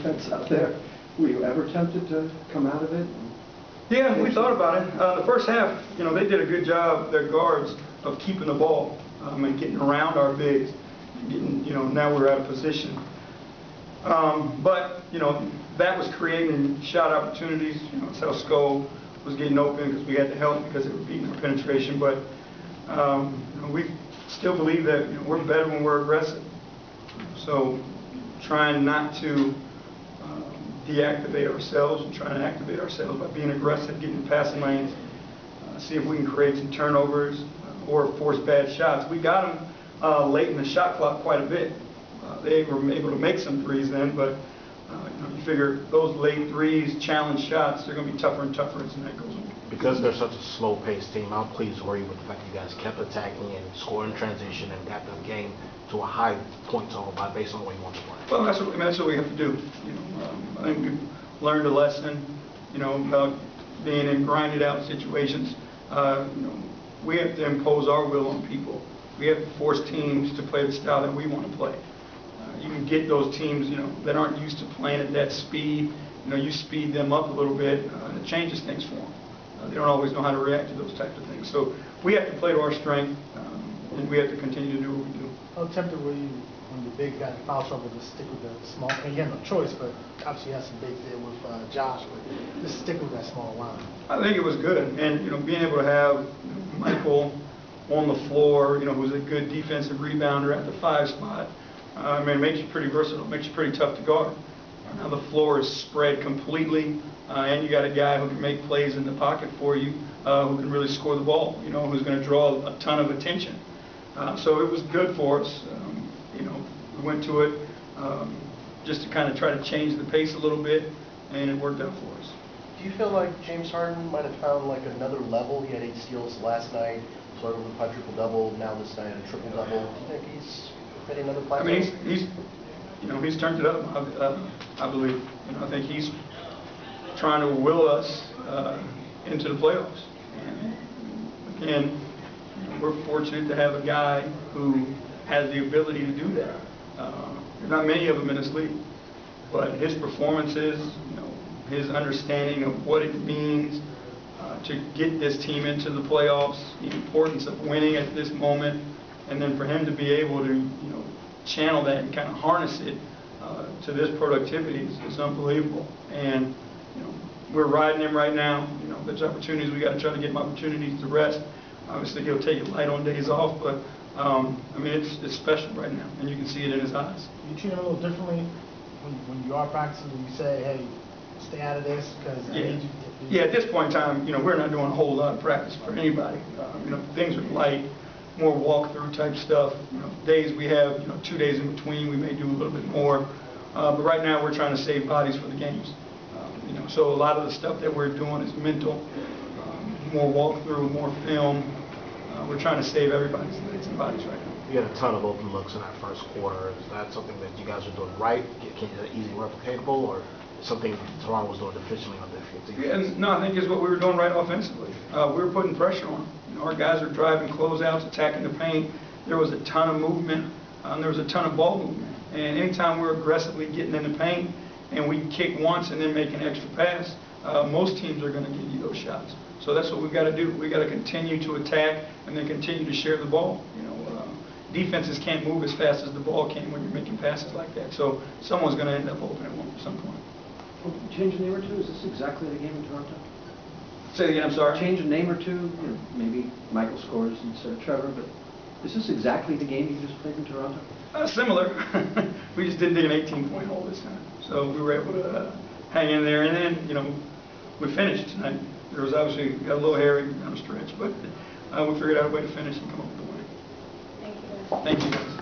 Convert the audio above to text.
defense out there. Were you ever tempted to come out of it? Yeah, we thought about it. The first half, they did a good job, their guards, of keeping the ball and getting around our bigs. Getting, now we're out of position. But that was creating shot opportunities. That's how Skull was getting open because we had to help because they were beating our penetration. But we still believe that we're better when we're aggressive. So trying not to deactivate ourselves and trying to activate ourselves by being aggressive, getting in passing lanes, see if we can create some turnovers or force bad shots. We got them late in the shot clock quite a bit. They were able to make some threes then, but you figure those late threes, challenge shots, they're going to be tougher and tougher as the night goes on. Because they're such a slow-paced team, how pleased were you with the fact that you guys kept attacking and scoring transition and got the game to a high point total based on the way you want to play? Well, that's what we have to do. I think we've learned a lesson, about being in grinded-out situations. We have to impose our will on people. We have to force teams to play the style that we want to play. You can get those teams, that aren't used to playing at that speed. You speed them up a little bit, and it changes things for them. They don't always know how to react to those types of things. So we have to play to our strength, and we have to continue to do what we do. How tempted were you when the big got in foul trouble to stick with the small? And you had no choice, but obviously you had some bigs there with Josh, but just stick with that small line. I think it was good, and being able to have Michael on the floor, who's a good defensive rebounder at the 5 spot. It makes you pretty versatile, makes you pretty tough to guard. Now the floor is spread completely, and you got a guy who can make plays in the pocket for you, who can really score the ball, who's going to draw a ton of attention. So it was good for us. We went to it just to kind of try to change the pace a little bit, and it worked out for us. Do you feel like James Harden might have found like another level? He had 8 steals last night, sort of a quadruple-double, now this night a triple-double. Do you think he's hitting another plateau? He's turned it up, I believe. I think he's trying to will us into the playoffs. And again, we're fortunate to have a guy who has the ability to do that. There are not many of them in this league, but his performances, his understanding of what it means to get this team into the playoffs, the importance of winning at this moment, and then for him to be able to, channel that and kind of harness it to this productivity is unbelievable. And we're riding him right now. There's opportunities. We got to try to get him opportunities to rest. Obviously, he'll take it light on days off, but it's special right now, and you can see it in his eyes. You treat him a little differently when you are practicing. When you say, "Hey, stay out of this," because yeah, at this point in time, we're not doing a whole lot of practice for anybody. Things are light, more walkthrough type stuff. Days we have, 2 days in between, we may do a little bit more. But right now, we're trying to save bodies for the games. So a lot of the stuff that we're doing is mental, more walkthrough, more film. We're trying to save everybody's legs and bodies right now. You had a ton of open looks in that first quarter. Is that something that you guys are doing right? Is it easily replicatable, or something Toronto was doing deficiently on defense? Yeah, no, I think it's what we were doing right offensively. We were putting pressure on them. Our guys are driving closeouts, attacking the paint. There was a ton of movement. There was a ton of ball movement. And anytime we're aggressively getting in the paint and we kick once and then make an extra pass, most teams are going to give you those shots. So that's what we've got to do. We've got to continue to attack and then continue to share the ball. Defenses can't move as fast as the ball can when you're making passes like that. So someone's going to end up open at some point. Well, change a name or two? Is this exactly the game in Toronto? Say it again, I'm sorry. Change a name or two? Maybe Michael scores instead of Trevor, but is this exactly the game you just played in Toronto? Similar. We just didn't dig an 18-point hole this time. So we were able to hang in there. And then, we finished tonight. There was obviously got a little hairy down the stretch, but we figured out a way to finish and come up with the win. Thank you. Thank you, guys.